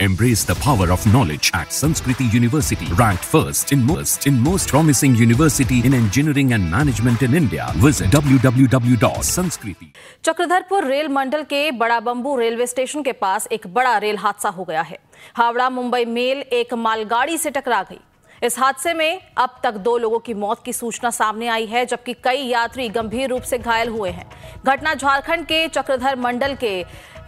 Embrace the power of knowledge at Sanskriti University, ranked first in most promising university in engineering and management in India. Visit www.sanskriti. Chakradharpur rail मंडल के बड़ा bamboo railway station के पास एक बड़ा rail हादसा हो गया है। हावड़ा मुंबई मेल एक मालगाड़ी से टकरा गई। इस हादसे में अब तक 2 लोगों की मौत की सूचना सामने आई है, जबकि कई यात्री गंभीर रूप से घायल हुए हैं। घटना झारखंड के चक्रधर मंडल के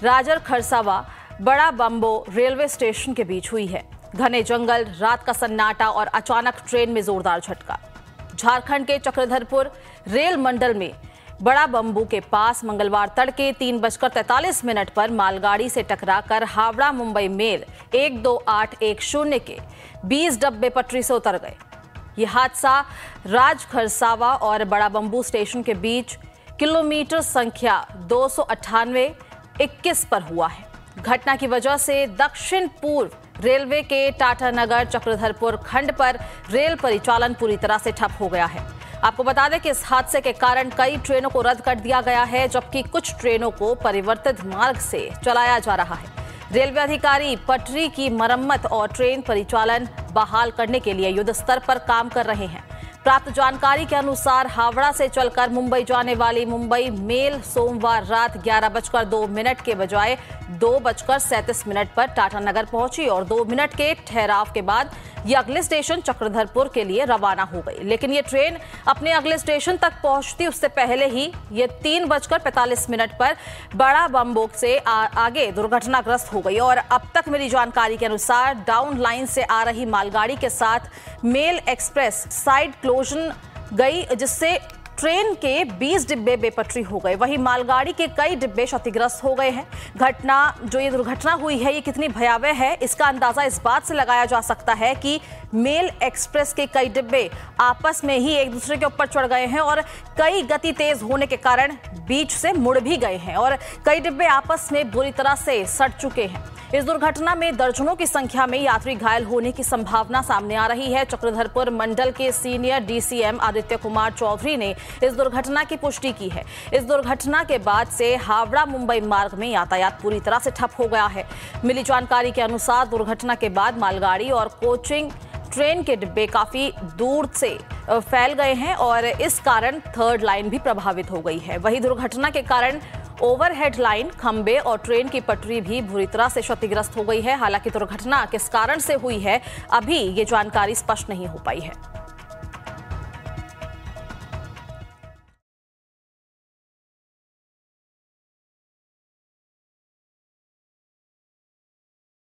राजर खरसावा बड़ा बंबो रेलवे स्टेशन के बीच हुई है। घने जंगल, रात का सन्नाटा और अचानक ट्रेन में जोरदार झटका। झारखंड के चक्रधरपुर रेल मंडल में बड़ा बंबू के पास मंगलवार तड़के 3:43 पर मालगाड़ी से टकराकर हावड़ा मुंबई मेल 12810 के 20 डब्बे पटरी से उतर गए। यह हादसा राज खरसावा और बड़ा बंबू स्टेशन के बीच किलोमीटर संख्या 298-21 पर हुआ है। घटना की वजह से दक्षिण पूर्व रेलवे के टाटानगर चक्रधरपुर खंड पर रेल परिचालन पूरी तरह से ठप हो गया है। आपको बता दें कि इस हादसे के कारण कई ट्रेनों को रद्द कर दिया गया है, जबकि कुछ ट्रेनों को परिवर्तित मार्ग से चलाया जा रहा है। रेलवे अधिकारी पटरी की मरम्मत और ट्रेन परिचालन बहाल करने के लिए युद्ध स्तर पर काम कर रहे हैं। प्राप्त जानकारी के अनुसार हावड़ा से चलकर मुंबई जाने वाली मुंबई मेल सोमवार रात 11:02 के बजाय 2:37 पर टाटानगर पहुंची और 2 मिनट के ठहराव के बाद ये अगले स्टेशन चक्रधरपुर के लिए रवाना हो गई। लेकिन ये ट्रेन अपने अगले स्टेशन तक पहुंचती उससे पहले ही ये 3:45 पर बड़ा बंबो से आगे दुर्घटनाग्रस्त हो गई और अब तक मिली जानकारी के अनुसार डाउन लाइन से आ रही मालगाड़ी के साथ मेल एक्सप्रेस साइड क्लोजन गई, जिससे ट्रेन के 20 डिब्बे बेपटरी हो गए। वहीं मालगाड़ी के कई डिब्बे क्षतिग्रस्त हो गए हैं। ये दुर्घटना हुई है, ये कितनी भयावह है, इसका अंदाजा इस बात से लगाया जा सकता है कि मेल एक्सप्रेस के कई डिब्बे आपस में ही एक दूसरे के ऊपर चढ़ गए हैं और कई गति तेज होने के कारण बीच से मुड़ भी गए हैं और कई डिब्बे आपस में बुरी तरह से सड़ चुके हैं। इस दुर्घटना में दर्जनों की संख्या में यात्री घायल होने की संभावना सामने आ रही है। चक्रधरपुर मंडल के सीनियर डीसीएम आदित्य कुमार चौधरी ने इस दुर्घटना की पुष्टि की है। इस दुर्घटना के बाद से हावड़ा मुंबई मार्ग में यातायात पूरी तरह से ठप हो गया है। मिली जानकारी के अनुसार दुर्घटना के बाद मालगाड़ी और कोचिंग ट्रेन के डिब्बे काफी दूर से फैल गए हैं और इस कारण थर्ड लाइन भी प्रभावित हो गई है। वहीं दुर्घटना के कारण ओवरहेड लाइन, खंबे और ट्रेन की पटरी भी बुरी तरह से क्षतिग्रस्त हो गई है। हालांकि दुर्घटना किस कारण से हुई है, अभी ये जानकारी स्पष्ट नहीं हो पाई है।